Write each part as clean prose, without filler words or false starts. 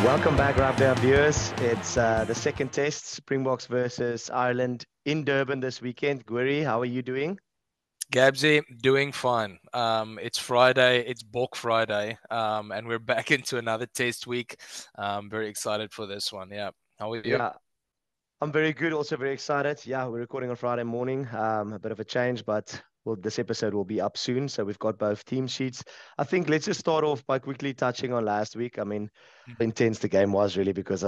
Welcome back, RugbyHub viewers. It's the second test, Springboks versus Ireland in Durban this weekend. Gwiri, how are you doing? Gabsy, doing fine. It's Friday, it's Bok Friday, and we're back into another test week. Very excited for this one. Yeah. How are you? Yeah, I'm very good, also very excited. Yeah, we're recording on Friday morning. A bit of a change, but this episode will be up soon. So we've got both team sheets. I think let's just start off by quickly touching on last week. I mean, how intense the game was really, because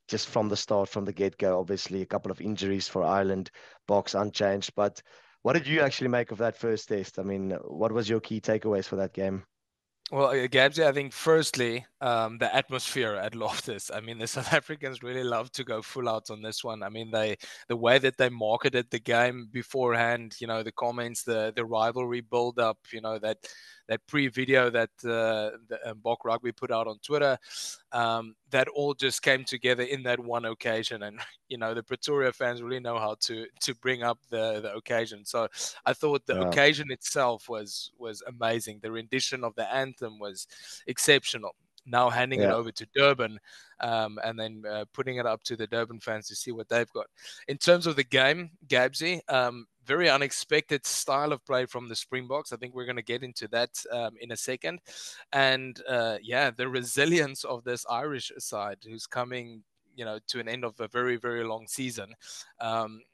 just from the start, from the get-go, obviously a couple of injuries for Ireland, box unchanged. But what did you actually make of that first test? I mean, what was your key takeaways for that game? Well, Gabsy, I think firstly, the atmosphere at Loftus. I mean, the South Africans really love to go full out on this one. I mean, the way that they marketed the game beforehand, the comments, the rivalry build up, that pre-video that the Bok Rugby put out on Twitter, that all just came together in that one occasion. And the Pretoria fans really know how to bring up the occasion. So I thought the Yeah, occasion itself was amazing. The rendition of the anthem was exceptional. Now handing it yeah. over to Durban, and then putting it up to the Durban fans to see what they've got. In terms of the game, Gabsy, very unexpected style of play from the Springboks. I think we're going to get into that in a second. And yeah, the resilience of this Irish side who's coming to an end of a very, very long season,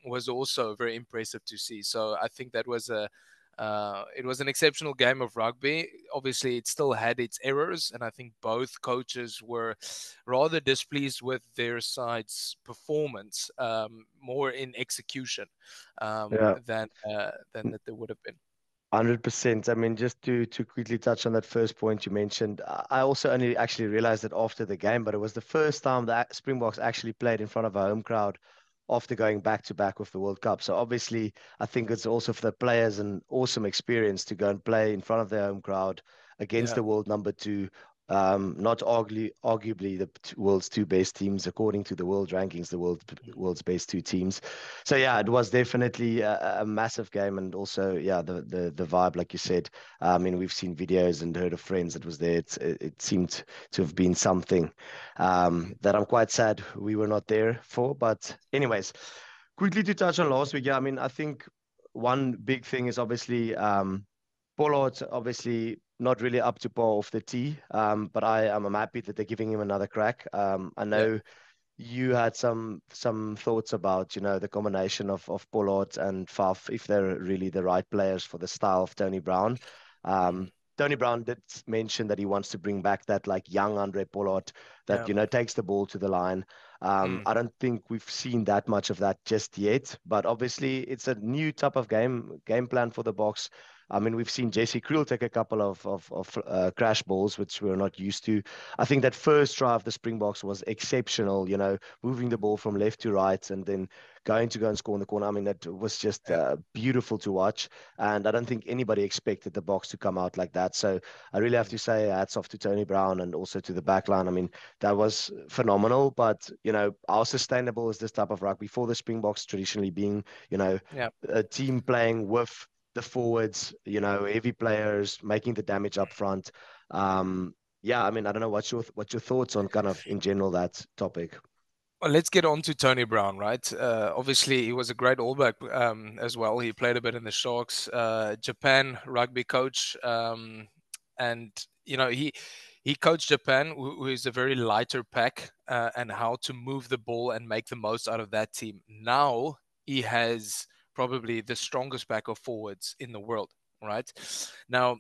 was also very impressive to see. So I think that was it was an exceptional game of rugby. Obviously, it still had its errors, and I think both coaches were rather displeased with their side's performance, more in execution, Yeah. than that there would have been. 100%. I mean, just to quickly touch on that first point you mentioned, I also only actually realized it after the game, but it was the first time that Springboks actually played in front of a home crowd after going back to back with the World Cup. So obviously, I think it's also for the players an awesome experience to go and play in front of their home crowd against Yeah. the world number two. Not arguably the world's two best teams according to the world rankings, the world's best two teams. So yeah, it was definitely a massive game, and also yeah, the vibe, like you said. I mean, we've seen videos and heard of friends that was there. It seemed to have been something that I'm quite sad we were not there for. But anyways, quickly to touch on last week. Yeah, I mean, I think one big thing is obviously Pollard, obviously not really up to par off the tee. But I'm happy that they're giving him another crack. I Yeah. know you had some thoughts about, the combination of Pollard and Faf, if they're really the right players for the style of Tony Brown. Mhm. Tony Brown did mention that he wants to bring back that like young Andre Pollard that, Yeah. takes the ball to the line. Mm. I don't think we've seen that much of that just yet, but obviously it's a new type of game plan for the box. I mean, we've seen Jesse Creel take a couple of crash balls, which we're not used to. I think that first try of the Springboks was exceptional, moving the ball from left to right and then going to go and score in the corner. I mean, that was just Yeah. beautiful to watch. And I don't think anybody expected the box to come out like that. So I really have Mm. to say hats off to Tony Brown and also to the back line. I mean, that was phenomenal. But, how sustainable is this type of rugby for the Springboks traditionally being, Yeah. a team playing with the forwards, heavy players making the damage up front. Yeah, I mean, I don't know what's your thoughts on kind of in general that topic. Well, let's get on to Tony Brown, right? Obviously, he was a great All Black, as well. He played a bit in the Sharks, Japan rugby coach, and he coached Japan, who is a very lighter pack, and how to move the ball and make the most out of that team. Now he has probably the strongest pack of forwards in the world, right? Now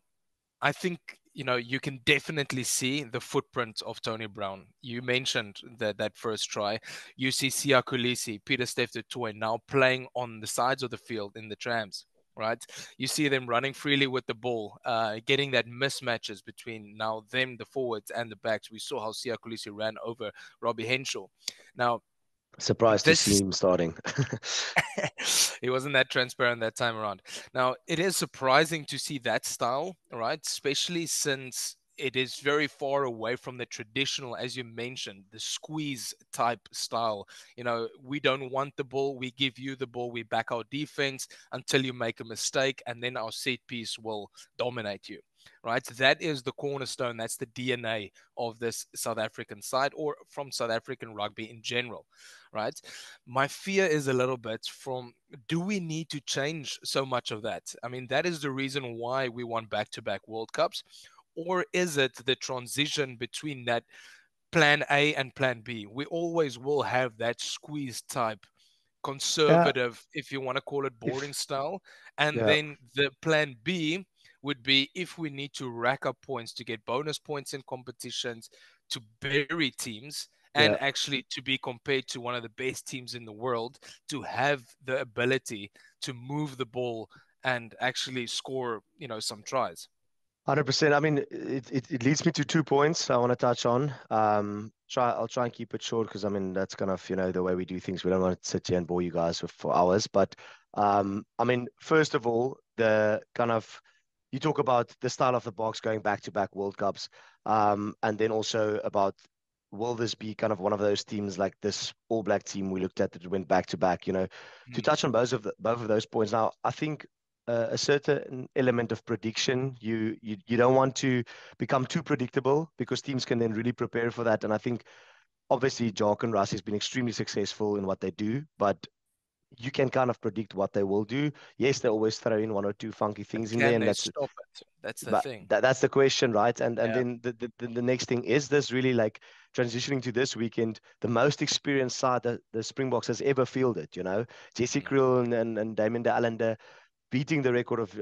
I think you can definitely see the footprint of Tony Brown. You mentioned that first try. You see Sia Kulisi, Peter Steph Toy now playing on the sides of the field in the trams, right? You see them running freely with the ball, getting that mismatches between now them, the forwards, and the backs. We saw how Sia Kulisi ran over Robbie Henshaw. Now, Surprised to see this him starting. he wasn't that transparent that time around. Now, it is surprising to see that style, right? Especially since it is very far away from the traditional, as you mentioned, the squeeze type style. We don't want the ball. We give you the ball. We back our defense until you make a mistake, and then our set piece will dominate you. right? That is the cornerstone. That's the DNA of this South African side, or from South African rugby in general, right? My fear is a little bit from, do we need to change so much of that? I mean, that is the reason why we want back-to-back World Cups. Or is it the transition between that plan A and plan B? We always will have that squeeze type Yeah, conservative, if you want to call it boring if style. And yeah, then the plan B would be if we need to rack up points to get bonus points in competitions, to bury teams, and yeah. actually to be compared to one of the best teams in the world, to have the ability to move the ball and actually score, some tries. 100%. I mean, it leads me to 2 points I want to touch on. I'll try and keep it short because I mean that's kind of the way we do things. We don't want to sit here and bore you guys for hours. But I mean, first of all, the kind of you talk about the style of the box going back to back World Cups, and then also about will this be kind of one of those teams like this All Black team we looked at that went back to back. To Mm. touch on both of those points. Now, I think a certain element of prediction. You don't want to become too predictable because teams can then really prepare for that. And I think obviously Jock and Russ has been extremely successful in what they do, but you can kind of predict what they will do. Yes, they always throw in one or two funky But things in there, can and they that's stop it? That's the but thing. that's the question, right? And Yeah. then the next thing is this really like transitioning to this weekend, the most experienced side that the Springboks has ever fielded. Jesse Mm. Kriel and Damien de Allende beating the record of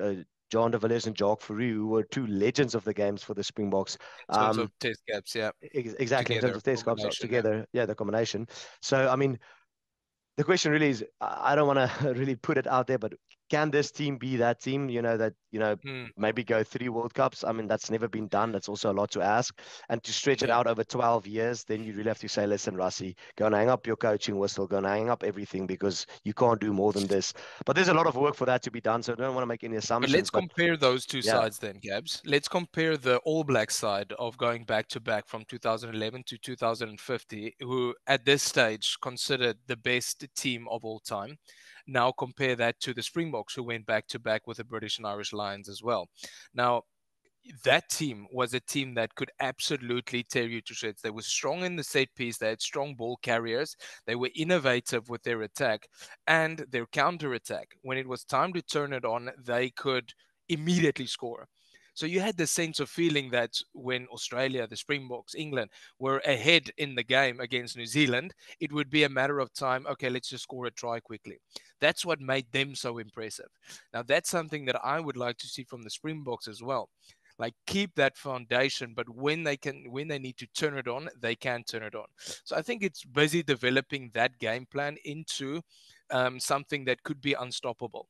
John de Villiers and Jacques Fourie, who were two legends of the games for the Springboks. In terms Um, of test caps, yeah, exactly in terms together, of test cups combination, yeah. together, yeah, the combination. So I mean, the question really is, I don't want to really put it out there, but can this team be that team, that, Mm. maybe go 3 World Cups? I mean, that's never been done. That's also a lot to ask. And to stretch it Yeah. out over 12 years, then you really have to say, listen, Russie, go and hang up your coaching whistle, go and hang up everything because you can't do more than this. But there's a lot of work for that to be done. So I don't want to make any But assumptions, let's but compare those two yeah, sides then, Gabs. Let's compare the All Black side of going back to back from 2011 to 2050, who at this stage considered the best team of all time. Now compare that to the Springboks, who went back to back with the British and Irish Lions as well. Now, that team was a team that could absolutely tear you to shreds. They were strong in the set piece. They had strong ball carriers. They were innovative with their attack and their counter attack. When it was time to turn it on, they could immediately score. So you had the sense of feeling that when Australia, the Springboks, England were ahead in the game against New Zealand, it would be a matter of time. Okay, let's just score a try quickly. That's what made them so impressive. Now, that's something that I would like to see from the Springboks as well. Like, keep that foundation, but when they need to turn it on, they can turn it on. So I think it's busy developing that game plan into something that could be unstoppable.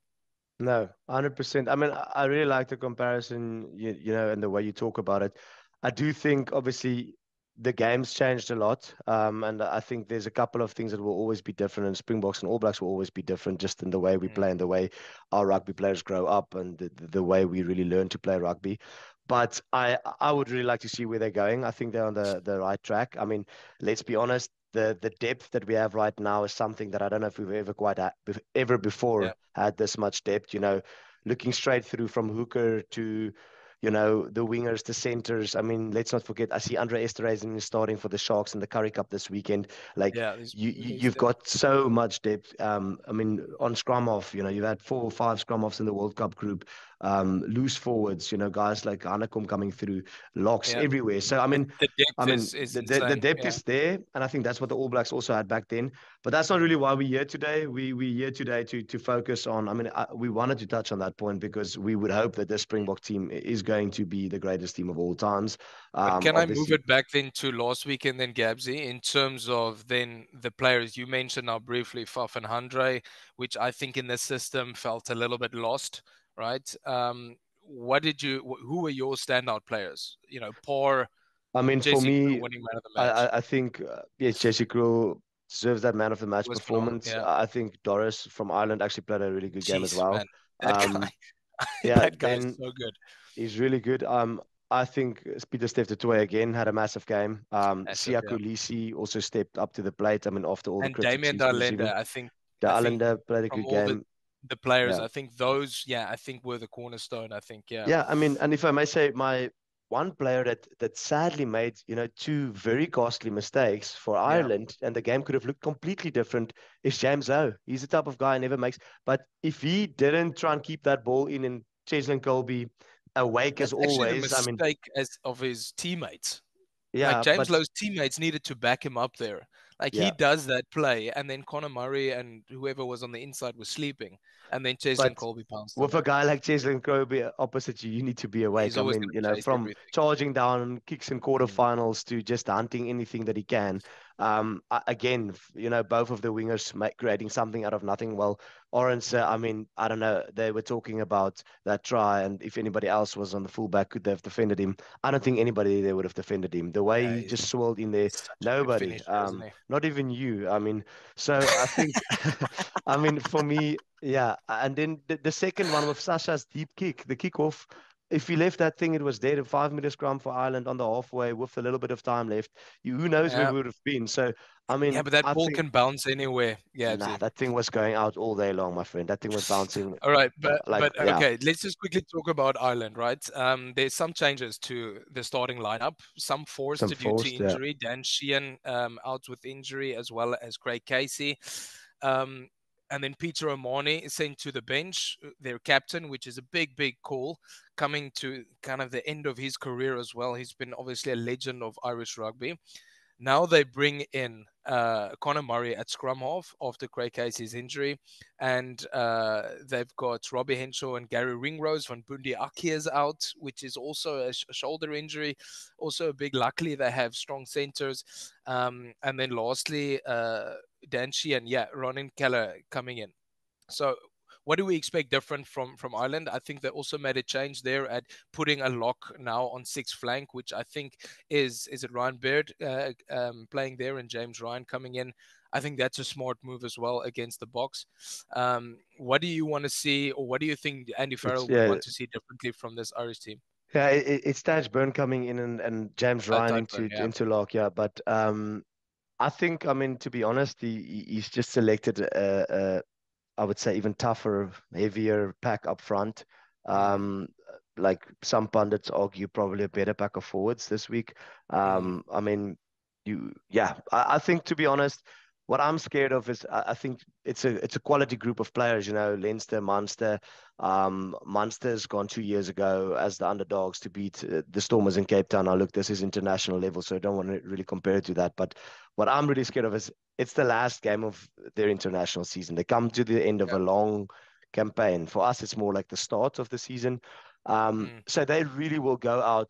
no, 100%. I mean, I really like the comparison, and the way you talk about it. I do think, obviously, the game's changed a lot. And I think there's a couple of things that will always be different, and Springboks and All Blacks will always be different just in the way we Mm. play and the way our rugby players grow up and the way we really learn to play rugby. But I would really like to see where they're going. I think they're on the right track. I mean, let's be honest, the depth that we have right now is something that I don't know if we've ever quite ever Yeah, before had this much depth. Looking straight through from hooker to the wingers, the centers. I mean, let's not forget, I see Andre Esterhuizen is starting for the Sharks in the Curry Cup this weekend. Like, yeah, he's you've there. got so much depth. I mean, on scrum off, you've had 4 or 5 scrum offs in the World Cup group. Loose forwards, guys like Hanekom coming through, locks Yeah, everywhere. So, I the, mean, the I depth mean, is the insane. depth Yeah. is there, and I think that's what the All Blacks also had back then. But that's not Mm. really why we're here today. We're here today to focus on. I mean, we wanted to touch on that point because we would hope that this Springbok team is going to be the greatest team of all times. But can I move Obviously, it back then to last weekend then, Gabsy, in terms of then the players you mentioned now briefly, Faf and Handre, which I think in the system felt a little bit lost, right? Who were your standout players? Poor I mean, for Jesse me, winning man of the I match. I, I think yes, Jesse Kriel deserves that man of the It match was phenomenal. performance. Yeah. I think Doris from Ireland actually played a really good game as Jeez, well. man. That guy, Um, yeah, that guy is then so good. he's really good. I think Peter Steph Toy again had a massive game. Massive, Sia yeah. Kolisi also stepped up to the plate. I mean, after all the And critics Damien he's been Darlenda, receiving, I think the Islander played a from good all the game. the players. Yeah. I think those, I think were the cornerstone. I think, yeah. Yeah, I mean, and if I may say, my one player that sadly made, two very costly mistakes for Yeah. Ireland, and the game could have looked completely different, is James O. He's the type of guy who never makes. But if he didn't try and keep that ball in, and Cheslin Colby awake as That's actually the always, I mean, mistake of his teammates. Like yeah, James but Lowe's teammates needed to back him up there. Like he yeah, does that play, and then Conor Murray and whoever was on the inside was sleeping, and then Cheslin but Colby pounced on with a him. guy like Cheslin Colby opposite you, you need to be He's awake. I always mean, going to chase from everything. charging down kicks in Mm. quarterfinals to just hunting anything that he can. Again, both of the wingers creating something out of nothing. Well, Orange, Mm. I mean, I don't know. They were talking about that try, and if anybody else was on the fullback, could they have defended him? I don't think anybody there would have defended him. The way Yeah, he he's just swirled in there, such a good nobody, finisher, isn't he? not even you. I mean, so I think, I mean, for me. Yeah, and then the second one with Sasha's deep kick, the kickoff. If he left that thing, it was dead. A 5 meter scrum for Ireland on the halfway with a little bit of time left. Who knows where Yeah, we would have been? So, I yeah, mean, but that I ball think, can bounce anywhere. Yeah, nah, Abzi. that thing was going out all day long, my friend. That thing was bouncing All right, but like, but yeah, okay, let's just quickly talk about Ireland, right? There's some changes to the starting lineup. Some some forced due to forced, yeah. injury. Dan Sheehan out with injury, as well as Craig Casey. Um, and then Peter O'Mahony is sent to the bench, their captain, which is a big, big call, coming to kind of the end of his career as well. He's been obviously a legend of Irish rugby. Now they bring in Conor Murray at scrum half after Craig Casey's injury, and they've got Robbie Henshaw and Gary Ringrose. Van Bundi Aki is out, which is also a shoulder injury. Also a big. Luckily, they have strong centers, and then lastly, Dan Sheehan, Ronan Keller coming in. So what do we expect different from Ireland? I think they also made a change there at putting a lock now on sixth flank, which I think is it Ryan Baird playing there and James Ryan coming in. I think that's a smart move as well against the Boks. What do you want to see, or what do you think Andy It's Farrell would yeah, want to see differently from this Irish team? yeah. It's Taj Byrne coming in, and James Ryan Tadburn, yeah, into lock, yeah. But I think, I mean, to be honest, he's just selected I would say even tougher, heavier pack up front. mm, Like some pundits argue, probably a better pack of forwards this week. mm, I mean, yeah, I think to be honest, what I'm scared of is I think it's a quality group of players. Leinster, Munster. Munster's gone 2 years ago as the underdogs to beat the Stormers in Cape Town. Now, look, this is international level, so I don't want to really compare it to that. But what I'm really scared of is it's the last game of their international season. They come to the end of yeah, a long campaign. For us, it's more like the start of the season. mm. So they really will go out,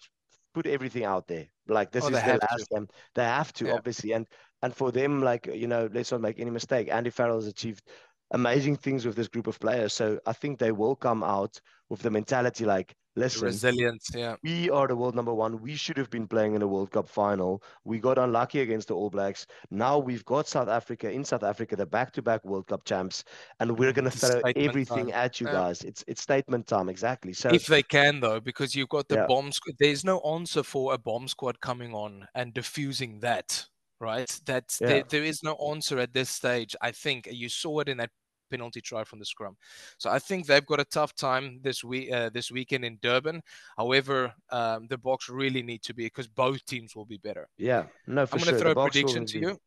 put everything out there. Like this Oh, they is the have to. last game. They have to, Yeah. obviously. And for them, like, let's not make any mistake. Andy Farrell has achieved amazing things with this group of players. So I think they will come out with the mentality like, The listen, resilience, yeah. we are the world number one. We should have been playing in the World Cup final. We got unlucky against the All Blacks. Now we've got South Africa in South Africa, the back-to-back World Cup champs, and we're going to The throw statement everything time. at you Yeah. guys. It's statement time, exactly. So If they can, though, because you've got the yeah, bomb squad. There's no answer for a bomb squad coming on and diffusing that, right? yeah, There is no answer at this stage. I think you saw it in that penalty try from the scrum. So I think they've got a tough time this weekend in Durban. However, the Boks really need to be, because both teams will be better. yeah. No, I'm for going to sure. The throw a box will prediction to be. you.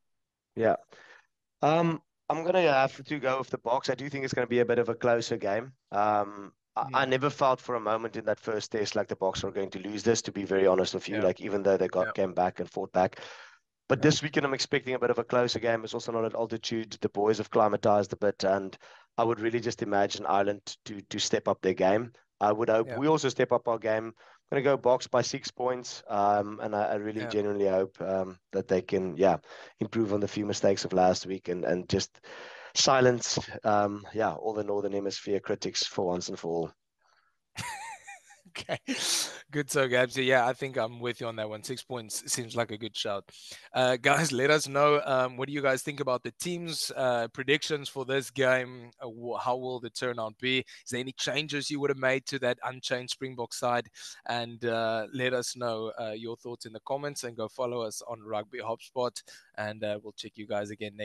Yeah. I'm gonna have to go with the box. I do think it's gonna be a bit of a closer game. I Mm, never felt for a moment in that first test like the Box were going to lose this, to be very honest with you. yeah, Like even though they yeah, came back and fought back. But yeah, this weekend I'm expecting a bit of a closer game. It's also not at altitude. The boys have climatized a bit, and I would really just imagine Ireland to step up their game. I would hope yeah, we also step up our game. I'm going to go Box by 6 points, and I really yeah. genuinely hope that they can, yeah, improve on the few mistakes of last week and just silence, yeah, all the Northern Hemisphere critics for once and for all. Okay, good. So, Gabsy, yeah, I think I'm with you on that one. 6 points seems like a good shout. Guys, let us know, what do you guys think about the teams' predictions for this game? How will the turnout be? Is there any changes you would have made to that unchanged Springbok side? And let us know your thoughts in the comments, and go follow us on Rugby HubSpot. And we'll check you guys again next.